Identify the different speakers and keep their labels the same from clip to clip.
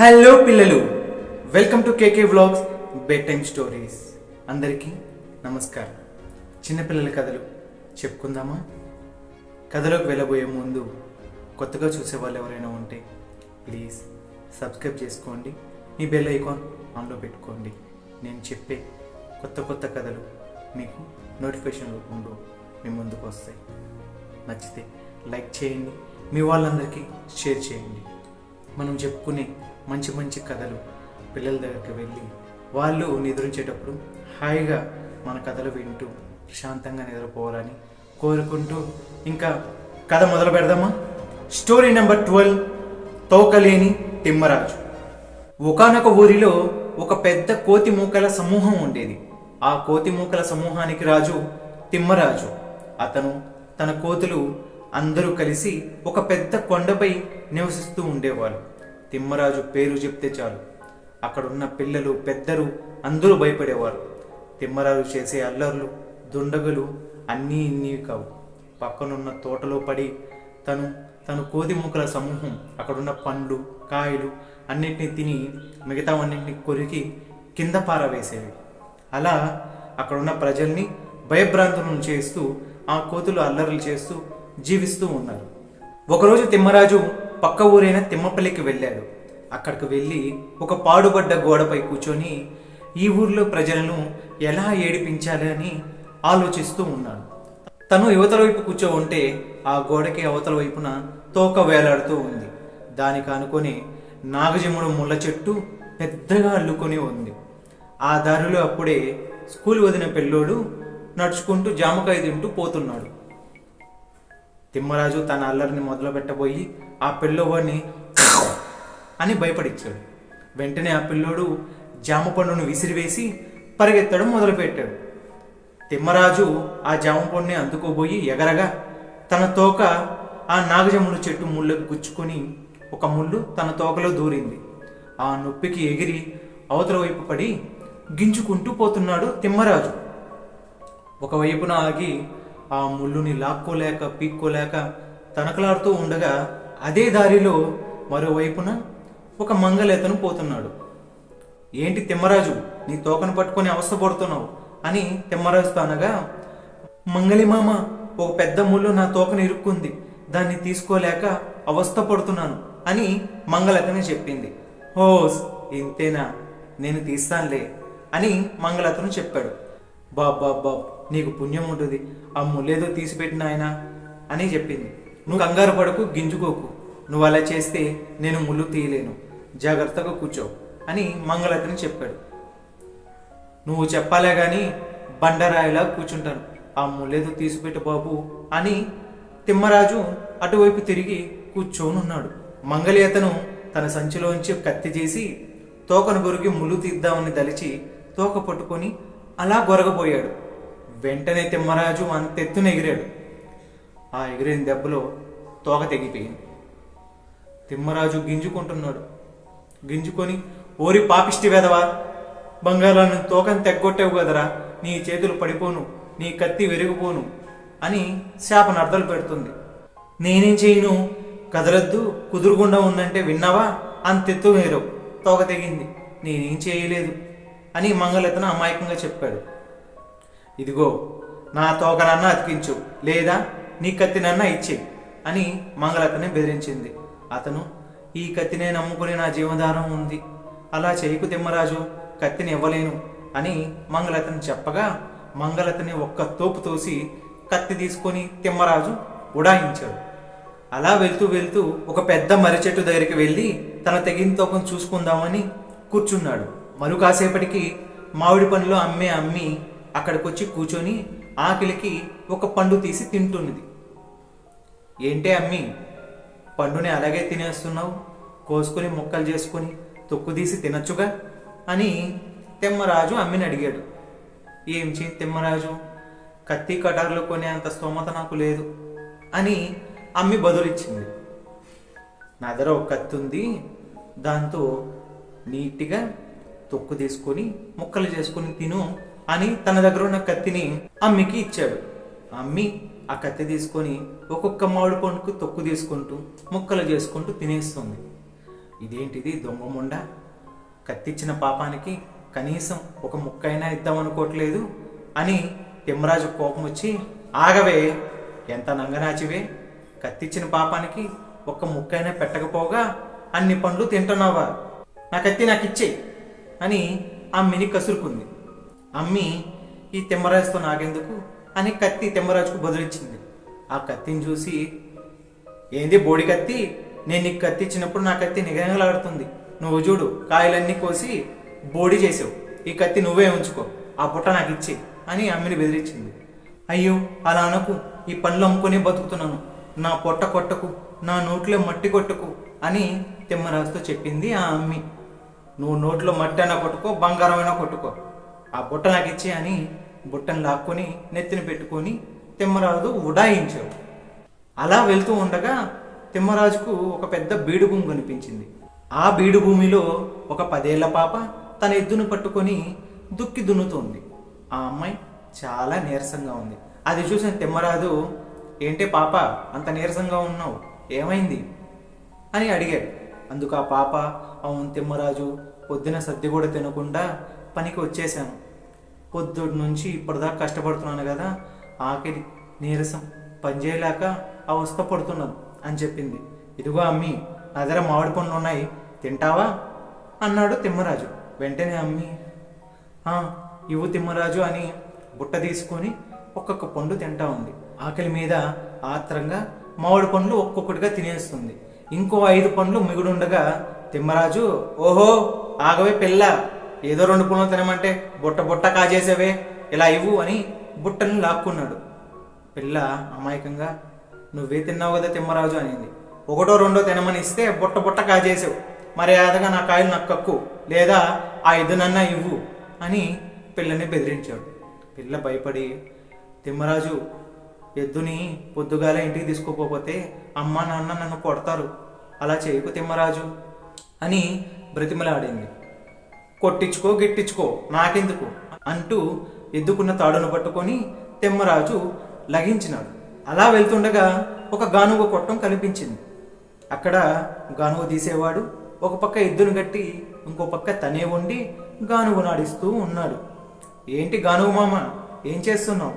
Speaker 1: Hello పిల్లలు, welcome to KK vlogs bed time stories. అందరికీ నమస్కారం. చిన్నపిల్లల కథలు చెప్పుకుందామా? కథలోకి వెళ్ళబోయే ముందు కొత్తగా చూసే వాళ్ళు ఎవరైనా ఉంటే ప్లీజ్ సబ్స్క్రైబ్ చేసుకోండి, మీ బెల్ ఐకాన్ ఆన్లో పెట్టుకోండి. నేను చెప్పే కొత్త కథలు మీకు నోటిఫికేషన్ రూపంలో మీ ముందుకు వస్తాయి. నచ్చితే లైక్ చేయండి, మీ వాళ్ళందరికీ షేర్ చేయండి. మనం చెప్పుకునే మంచి కథలు పిల్లల దగ్గరికి వెళ్ళి వాళ్ళు నిద్రించేటప్పుడు హాయిగా మన కథలు వింటూ ప్రశాంతంగా నిద్రపోవాలని కోరుకుంటూ ఇంకా కథ మొదలు పెడదామా? స్టోరీ నెంబర్ 12, తోకలేని తిమ్మరాజు. ఒకానొక ఊరిలో ఒక పెద్ద కోతి మూకల సమూహం ఉండేది. ఆ కోతి మూకల సమూహానికి రాజు తిమ్మరాజు. అతను తన కోతులు అందరూ కలిసి ఒక పెద్ద కొండపై నివసిస్తూ ఉండేవారు. తిమ్మరాజు పేరు చెప్తే చాలు అక్కడున్న పిల్లలు పెద్దలు అందరూ భయపడేవారు. తిమ్మరాజు చేసే అల్లర్లు దుండగులు అన్నీ ఇన్ని కావు. పక్కనున్న తోటలో పడి తను కోతి మూకల సమూహం అక్కడున్న పండ్లు కాయలు అన్నిటినీ తిని మిగతావన్నింటినీ కొరికి కింద పారవేసేవి. అలా అక్కడున్న ప్రజల్ని భయభ్రాంతులను చేస్తూ ఆ కోతులు అల్లర్లు చేస్తూ జీవిస్తూ ఉన్నారు. ఒకరోజు తిమ్మరాజు పక్క ఊరైన తిమ్మపల్లికి వెళ్ళాడు. అక్కడికి వెళ్ళి ఒక పాడుబడ్డ గోడపై కూర్చొని ఈ ఊర్లో ప్రజలను ఎలా ఏడిపించాలి అని ఆలోచిస్తూ ఉన్నాడు. తను యువతల వైపు కూర్చో ఉంటే ఆ గోడకి అవతల వైపున తోక వేలాడుతూ ఉంది. దానికి అనుకొని నాగజముడు ముళ్ళ చెట్టు పెద్దగా అల్లుకొని ఉంది. ఆ దారిలో అప్పుడే స్కూల్ వదిన పిల్లోడు నడుచుకుంటూ జామకాయ తింటూ పోతున్నాడు. తిమ్మరాజు తన అల్లరిని మొదలు పెట్టబోయి ఆ పిల్లవాడిని అని భయపడిచ్చాడు. వెంటనే ఆ పిల్లోడు జామ పండును విసిరివేసి పరిగెత్తడం మొదలుపెట్టాడు. తిమ్మరాజు ఆ జామ పండుని అందుకోబోయి ఎగరగా తన తోక ఆ నాగజముడు చెట్టు ముళ్ళకు గుచ్చుకొని ఒక ముళ్ళు తన తోకలో దూరింది. ఆ నొప్పికి ఎగిరి అవతల వైపు పడి గింజుకుంటూ పోతున్నాడు తిమ్మరాజు. ఒకవైపున ఆగి ఆ ముళ్ళుని లాక్కోలేక పీక్కోలేక తనకలాడుతూ ఉండగా అదే దారిలో మరోవైపున ఒక మంగలేతను పోతున్నాడు. ఏంటి తిమ్మరాజు, నీ తోకను పట్టుకొని అవస్థపడుతున్నావు అని తిమ్మరాజుతో అనగా, మంగలి మామ, ఒక పెద్ద ముళ్ళు నా తోకను ఇరుక్కుంది, దాన్ని తీసుకోలేక అవస్థ పడుతున్నాను అని మంగలతని చెప్పింది. హోస్, ఇంతేనా, నేను తీస్తానులే అని మంగలతను చెప్పాడు. బాబ్ నీకు పుణ్యం ఉంటుంది, ఆ ముళ్ళేదో తీసిపెట్టిన ఆయన అని చెప్పింది. నువ్వు కంగారు పడకు, గింజుకోకు, నువ్వు అలా చేస్తే నేను ముళ్ళు తీయలేను, జాగ్రత్తగా కూర్చో అని మంగళతని చెప్పాడు. నువ్వు చెప్పాలే గాని బండరాయిలా కూర్చుంటాను, ఆ ముళ్ళేదో తీసిపెట్టు బాబు అని తిమ్మరాజు అటువైపు తిరిగి కూర్చోనున్నాడు. మంగలి అతను తన సంచిలోంచి కత్తి చేసి తోకను గొరికి ముళ్ళు తీద్దామని దలిచి తోక పట్టుకొని అలా గొరగపోయాడు. వెంటనే తిమ్మరాజు అంతెత్తున ఎగిరాడు. ఆ ఎగిరిన దెబ్బలో తోక తెగిపోయింది. తిమ్మరాజు గింజుకుంటున్నాడు. గింజుకొని, ఓరి పాపిష్టి వెదవా, బంగారాన్ని తోకని తెగ్గొట్టావు కదరా, నీ చేతులు పడిపోను, నీ కత్తి విరిగిపోను అని శాపనార్థాలు పెడుతుంది. నేనేం చేయను, కదలద్దు, కుదురుగుండా ఉందంటే విన్నావా, అంతెత్తు వేరవు, తోక తెగింది, నేనేం చేయలేదు అని మంగళతను అమాయకంగా చెప్పాడు. ఇదిగో, నా తోకనన్నా అతికించు, లేదా నీ కత్తినన్నా ఇచ్చే అని మంగళతని బెదిరించింది. అతను, ఈ కత్తినే నమ్ముకుని నా జీవధారం ఉంది, అలా చేయకు తిమ్మరాజు, కత్తిని ఇవ్వలేను అని మంగళతని చెప్పగా మంగళతని ఒక్క తోపు తోసి కత్తి తీసుకొని తిమ్మరాజు ఉడాయించాడు. అలా వెళ్తూ ఒక పెద్ద మర్రి చెట్టు దగ్గరికి వెళ్ళి తన తెగిన తోకను చూసుకుందామని కూర్చున్నాడు. మరు కాసేపటికి మామిడి పండ్లు అమ్మి అక్కడికొచ్చి కూర్చొని ఆకలికి ఒక పండు తీసి తింటున్నది. ఏంటే అమ్మి, పండుని అలాగే తినేస్తున్నావు, కోసుకొని ముక్కలు చేసుకొని తొక్కు తీసి తినచ్చుగా అని తిమ్మరాజు అమ్మిని అడిగాడు. ఏం చేయి తిమ్మరాజు, కత్తి కటార్లు కొనే అంత స్తోమత నాకు లేదు అని అమ్మి బదులిచ్చింది. నా దగ్గర ఒక కత్తి ఉంది, దాంతో నీట్గా తొక్కు తీసుకొని ముక్కలు చేసుకొని తిను అని తన దగ్గర ఉన్న కత్తిని అమ్మికి ఇచ్చాడు. అమ్మి ఆ కత్తి తీసుకొని ఒక్కొక్క మామిడి పండుకు తొక్కు తీసుకుంటూ ముక్కలు చేసుకుంటూ తినేస్తుంది. ఇదేంటిది దొంగ ముండ, కత్తిచ్చిన పాపానికి కనీసం ఒక ముక్కైనా ఇద్దామనుకోవట్లేదు అని తిమ్మరాజు కోపం వచ్చి, ఆగవే, ఎంత నంగనాచివే, కత్తిచ్చిన పాపానికి ఒక్క ముక్కైనా పెట్టకపోగా అన్ని పండ్లు తింటున్నావా, నా కత్తి నాకు ఇచ్చేయి అని అమ్మిని కసురుకుంది. అమ్మి ఈ తిమ్మరాజుతో నాకెందుకు అని కత్తి తిమ్మరాజుకు బదులిచ్చింది. ఆ కత్తిని చూసి, ఏంది బోడి కత్తి, నేను నీకు కత్తి ఇచ్చినప్పుడు నా కత్తి నిగనిగలాడుతుంది, నువ్వు చూడు కాయలన్నీ కోసి బోడి చేసావు, ఈ కత్తి నువ్వే ఉంచుకో, ఆ బుట్ట నాకు ఇచ్చి అని అమ్మిని బెదిరించింది. అయ్యో అలా అనకు, ఈ పండ్లు అమ్ముకునే బతుకుతున్నాను, నా పొట్ట కొట్టకు, నా నోట్లో మట్టి కొట్టుకు అని తిమ్మరాజుతో చెప్పింది ఆ అమ్మి. నువ్వు నోట్లో మట్టి అయినా కొట్టుకో, బంగారం అయినా కొట్టుకో, ఆ బుట్ట నాకు ఇచ్చి అని బుట్టను లాక్కొని నెత్తిన పెట్టుకొని తిమ్మరాజు ఉడాయించాడు. అలా వెళ్తూ ఉండగా తిమ్మరాజుకు ఒక పెద్ద బీడు భూమి కనిపించింది. ఆ బీడు భూమిలో ఒక 10 ఏళ్ల పాప తన ఎద్దును పట్టుకొని దుక్కి దున్నుతోంది. ఆ అమ్మాయి చాలా నీరసంగా ఉంది. అది చూసిన తిమ్మరాజు, ఏంటే పాప అంత నీరసంగా ఉన్నావు, ఏమైంది అని అడిగాడు. అందుకు ఆ పాప, అవును తిమ్మరాజు, పొద్దున సద్ది కూడా తినకుండా పనికి వచ్చేసాను, పొద్దుటి నుంచి ఇప్పటిదాకా కష్టపడుతున్నాను కదా, ఆకలి నీరసం పనిచేయలేక అవస్థ పడుతున్నాను అని చెప్పింది. ఇదిగో అమ్మి, నా దగ్గర మామిడి పండ్లు ఉన్నాయి, తింటావా అన్నాడు తిమ్మరాజు. వెంటనే అమ్మి, ఇవ్వు తిమ్మరాజు అని బుట్ట తీసుకొని ఒక్కొక్క పండు తింటా ఉంది. ఆకలి మీద ఆత్రంగా మామిడి పండ్లు ఒక్కొక్కటిగా తినేస్తుంది. ఇంకో 5 పండ్లు మిగుడుండగా తిమ్మరాజు, ఓహో ఆగవే పిల్ల, ఏదో 2 పండ్లు తినమంటే బుట్ట బుట్ట కాజేసేవే, ఇలా ఇవ్వు అని బుట్టను లాక్కున్నాడు. పిల్ల అమాయకంగా, నువ్వే తిన్నావు కదా తిమ్మరాజు అనింది. 1, 2 తినమని ఇస్తే బుట్ట బుట్ట కాజేసావు, మర్యాదగా నా కాయలు నాకు కక్కు, లేదా ఆ 5 ఇవ్వు అని పిల్లని బెదిరించాడు. పిల్ల భయపడి, తిమ్మరాజు, ఎద్దుని పొద్దుగాల ఇంటికి తీసుకుపోతే అమ్మ నాన్న నన్ను కొడతారు, అలా చేయకు తిమ్మరాజు అని బ్రతిమలాడింది. కొట్టించుకో గిట్టించుకో నాకెందుకు అంటూ ఎద్దుకున్న తాడును పట్టుకొని తిమ్మరాజు లగించినాడు. అలా వెళ్తుండగా ఒక గానుగ కొట్టం కనిపించింది. అక్కడ గానుగ తీసేవాడు ఒక పక్క ఎద్దును కట్టి ఇంకో పక్క తనే ఉండి గానుగ నాడిస్తూ ఉన్నాడు. ఏంటి గానుగ మామ, ఏం చేస్తున్నావు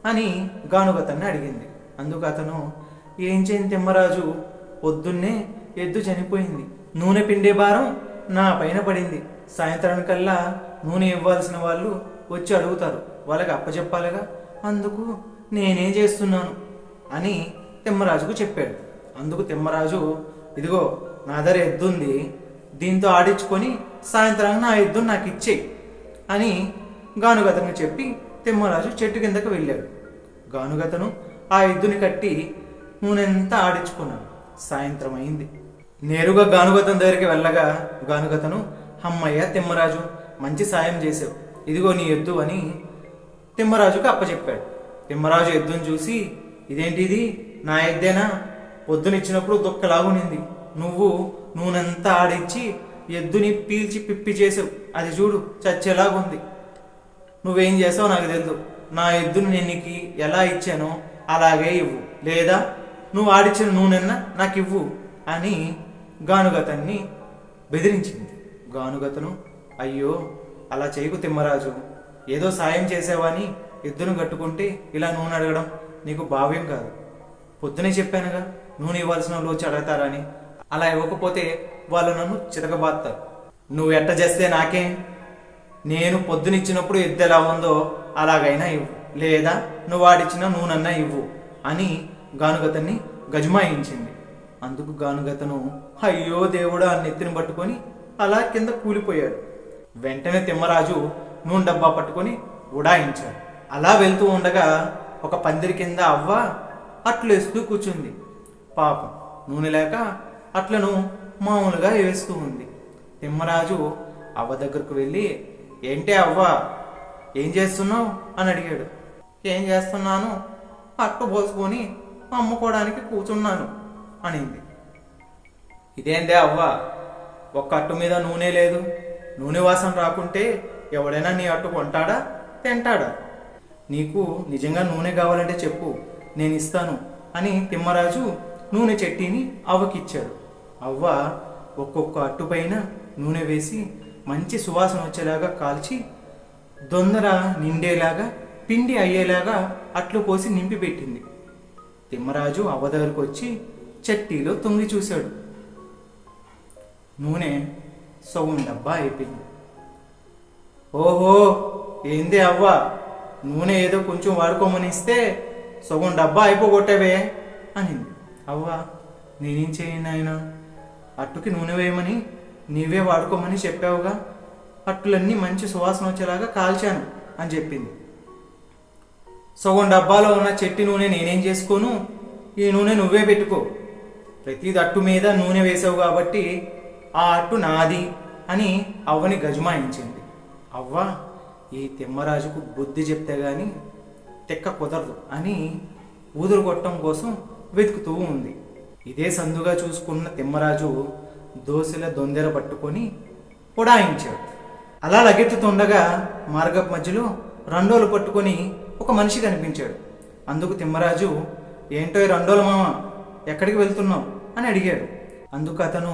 Speaker 1: అని గానుగతన్ని అడిగింది. అందుకు అతను, ఏం చేయని తిమ్మరాజు, పొద్దున్నే ఎద్దు చనిపోయింది, నూనె పిండే భారం నా పైన పడింది, సాయంత్రానికల్లా నూనె ఇవ్వాల్సిన వాళ్ళు వచ్చి అడుగుతారు, వాళ్ళకి అప్పచెప్పాలిగా, అందుకు నేనేం చేస్తున్నాను అని తిమ్మరాజుకు చెప్పాడు. అందుకు తిమ్మరాజు, ఇదిగో నా దగ్గర ఎద్దు ఉంది, దీంతో ఆడించుకొని సాయంత్రానికి నా ఎద్దును నాకు ఇచ్చేయి అని గానుగతను చెప్పి తిమ్మరాజు చెట్టు కిందకు వెళ్ళాడు. గానుగతను ఆ ఎద్దుని కట్టి నూనెంతా ఆడించుకున్నాడు. సాయంత్రం అయింది. నేరుగా గానుగతను దగ్గరికి వెళ్ళగా గానుగతను, అమ్మయ్య తిమ్మరాజు, మంచి సాయం చేసావు, ఇదిగో నీ ఎద్దు అని తిమ్మరాజుకు అప్పచెప్పాడు. తిమ్మరాజు ఎద్దును చూసి, ఇదేంటిది, నా ఎద్దేనా, పొద్దునిచ్చినప్పుడు దుక్కలాగునింది, నువ్వు నూనెంతా ఆడించి ఎద్దుని పీల్చి పిప్పి చేసావు, అది చూడు చచ్చేలాగుంది, నువ్వేం చేసావు నాకు తెలియదు, నా ఎద్దుని నేను నీకు ఎలా ఇచ్చానో అలాగే ఇవ్వు, లేదా నువ్వు ఆడిచ్చిన నూనెన్నా నాకు ఇవ్వు అని గానుగతన్ని బెదిరించింది. గానుగతను, అయ్యో అలా చేయకు తిమ్మరాజు, ఏదో సాయం చేసావని ఎద్దును కట్టుకుంటే ఇలా నూనె అడగడం నీకు భావ్యం కాదు, పొద్దునే చెప్పానుగా నూనె ఇవ్వాల్సిన వాళ్ళు వచ్చి అడగతారని, అలా ఇవ్వకపోతే వాళ్ళు నన్ను చితకబాస్తారు, నువ్వు ఎట్ట చేస్తే నాకేం, నేను పొద్దునిచ్చినప్పుడు ఎద్దు ఎలా ఉందో అలాగైనా ఇవ్వు, లేదా నువ్వు ఆడిచ్చిన నూనెన్నా ఇవ్వు అని గానుగతన్ని గజమాయించింది. అందుకు గానుగతను, అయ్యో దేవుడా అని నెత్తిని పట్టుకొని అలా కింద కూలిపోయాడు. వెంటనే తిమ్మరాజు నూనె డబ్బా పట్టుకొని ఉడాయించాడు. అలా వెళ్తూ ఉండగా ఒక పందిరి కింద అవ్వ అట్లేస్తూ కూర్చుంది. పాపం నూనె లేక అట్లను మామూలుగా వేస్తూ ఉంది. తిమ్మరాజు అవ్వ దగ్గరకు వెళ్ళి, ఏంటే అవ్వ, ఏం చేస్తున్నావు అని అడిగాడు. ఏం చేస్తున్నాను, అట్టు పోసుకొని అమ్ముకోవడానికి కూర్చున్నాను అనింది. ఇదేందే అవ్వ, ఒక్క అట్టు మీద నూనె లేదు, నూనె వాసన రాకుంటే ఎవడైనా నీ అట్టు కొంటాడా తింటాడా, నీకు నిజంగా నూనె కావాలంటే చెప్పు నేను ఇస్తాను అని తిమ్మరాజు నూనె చెట్టిని అవ్వకిచ్చాడు. అవ్వ ఒక్కొక్క అట్టు పైన నూనె వేసి మంచి సువాసన వచ్చేలాగా కాల్చి దొందర నిండేలాగా పిండి అయ్యేలాగా అట్లు పోసి నింపి పెట్టింది. తిమ్మరాజు అవ్వ దగ్గరకు వచ్చి చట్టీలో తొంగి చూశాడు. నూనె సగం డబ్బా అయిపోయింది. ఓహో, ఏంది అవ్వ, నూనె ఏదో కొంచెం వాడుకోమని ఇస్తే సగం డబ్బా అయిపోగొట్టావే అనింది. అవ్వ, నేనేం చేయను ఆయన, అట్టుకి నూనె వేయమని నీవే వాడుకోమని చెప్పావుగా, అట్టులన్నీ మంచి సువాసన వచ్చేలాగా కాల్చాను అని చెప్పింది. సగం డబ్బాలో ఉన్న చెట్టి నూనె నేనేం చేసుకోను, ఈ నూనె నువ్వే పెట్టుకో, ప్రతి అట్టు మీద నూనె వేసావు కాబట్టి ఆ అట్టు నాది అని అవ్వని గజమాయించింది. అవ్వ ఈ తిమ్మరాజుకు బుద్ధి చెప్తే గాని తెక్క కుదరదు అని ఊదురు కొట్టడం కోసం వెతుకుతూ ఉంది. ఇదే సందుగా చూసుకున్న తిమ్మరాజు దోశల దొందెర పట్టుకొని ఉడాయించాడు. అలా లగెత్తుతుండగా మార్గపు మధ్యలో రండోలు పట్టుకొని ఒక మనిషి కనిపించాడు. అందుకు తిమ్మరాజు, ఏంటో ఈ రండోల మామ, ఎక్కడికి వెళ్తున్నావు అని అడిగాడు. అందుకు అతను,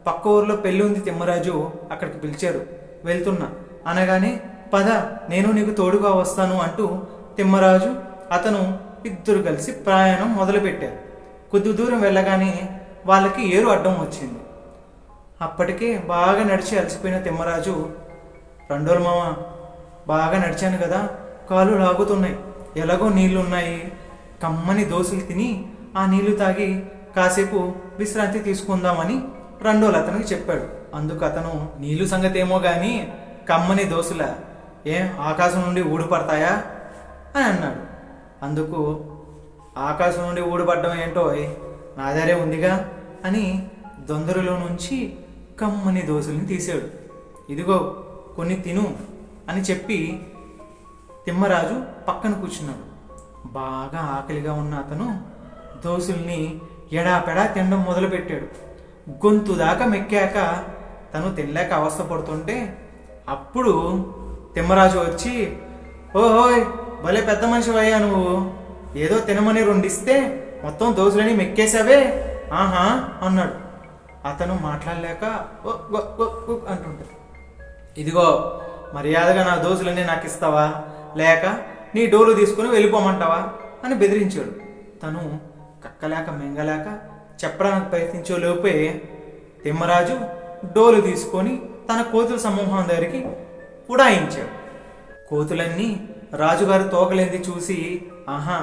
Speaker 1: పక్క ఊర్లో పెళ్ళి ఉంది తిమ్మరాజు, అక్కడికి పిలిచారు, వెళ్తున్నా అనగానే, పద నేను నీకు తోడుగా వస్తాను అంటూ తిమ్మరాజు అతను ఇద్దరు కలిసి ప్రయాణం మొదలుపెట్టారు. కొద్ది దూరం వెళ్ళగానే వాళ్ళకి ఏరు అడ్డం వచ్చింది. అప్పటికే బాగా నడిచి అలసిపోయిన తిమ్మరాజు, రండోల మామ, బాగా నడిచాను కదా, కాళ్ళు లాగుతున్నాయి, ఎలాగో నీళ్లున్నాయి, కమ్మని దోశలు తిని ఆ నీళ్లు తాగి కాసేపు విశ్రాంతి తీసుకుందామని రండోలు అతనికి చెప్పాడు. అందుకు అతను, నీళ్లు సంగతి ఏమో గాని కమ్మని దోశల ఆకాశం నుండి ఊడిపడతాయా అని అన్నాడు. అందుకు, ఆకాశం నుండి ఊడిపడ్డం ఏంటో నా దగ్గరే ఉందిగా అని దొందరలో నుంచి కమ్మని దోశల్ని తీశాడు. ఇదిగో కొన్ని తిను అని చెప్పి తిమ్మరాజు పక్కన కూర్చున్నాడు. బాగా ఆకలిగా ఉన్న అతను దోశల్ని ఎడాపెడా తినడం మొదలుపెట్టాడు. గొంతు దాకా మెక్కాక తను తినలేక అవస్థ పడుతుంటే అప్పుడు తిమ్మరాజు వచ్చి, ఓహోయ్ భలే పెద్ద మనిషి అయ్యా నువ్వు, ఏదో తినమని రెండిస్తే మొత్తం దోశలని మెక్కేశావే ఆహా అన్నాడు. అతను మాట్లాడలేక అంటుంటాడు. ఇదిగో మర్యాదగా నా దోశలన్నీ నాకు ఇస్తావా, లేక నీ డోలు తీసుకుని వెళ్ళిపోమంటావా అని బెదిరించాడు. తను కక్కలేక మెంగలేక చెప్పడానికి ప్రయత్నించే లోపే తిమ్మరాజు డోలు తీసుకొని తన కోతుల సమూహం దగ్గరికి ఉడాయించాడు. కోతులన్నీ రాజుగారు తోకలేంది చూసి, ఆహా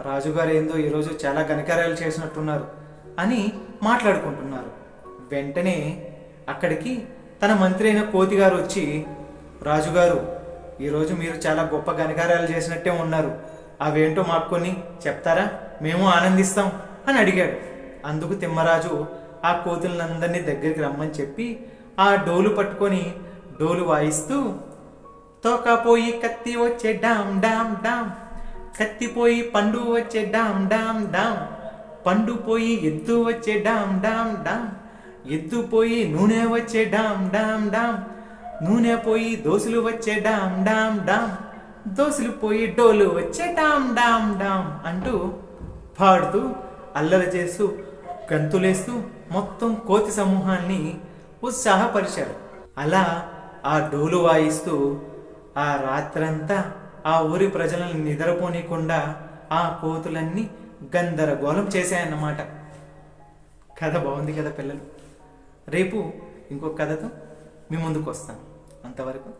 Speaker 1: రాజుగారు ఏందో ఈరోజు చాలా ఘనకార్యాలు చేసినట్టున్నారు అని మాట్లాడుకుంటున్నారు. వెంటనే అక్కడికి తన మంత్రి అయిన కోతిగారు వచ్చి, రాజుగారు ఈరోజు మీరు చాలా గొప్ప ఘనకార్యాలు చేసినట్టే ఉన్నారు, అవేంటో మాకు కొన్ని చెప్తారా, మేము ఆనందిస్తాం అని అడిగాడు. అందుకు తిమ్మరాజు ఆ కోతులందరినీ దగ్గరికి రమ్మని చెప్పి ఆ డోలు పట్టుకొని డోలు వాయిస్తూ, తోకపోయి కత్తి వచ్చే డామ్ డామ్ డామ్, కత్తిపోయి పండు వచ్చే డామ్ డామ్ డామ్, పండు పోయి ఎద్దు వచ్చే డామ్ డామ్ డామ్, ఎద్దు పోయి నూనె వచ్చే డామ్ డామ్ డామ్, నూనె పోయి దోశలు వచ్చే డామ్ డామ్ డామ్, దోశలు పోయి డోలు వచ్చే డామ్ డామ్ డామ్ అంటూ పాడుతూ అల్లరి చేస్తూ గంతులేస్తూ మొత్తం కోతి సమూహాన్ని ఉత్సాహపరిచాడు. అలా ఆ డోలు వాయిస్తూ ఆ రాత్రంతా ఆ ఊరి ప్రజలను నిద్రపోనీయకుండా ఆ కోతులన్నీ గందరగోళం చేశాయన్నమాట. కథ బాగుంది కదా పిల్లలు. రేపు ఇంకొక కథతో మీ ముందుకు వస్తాను. అంతవరకు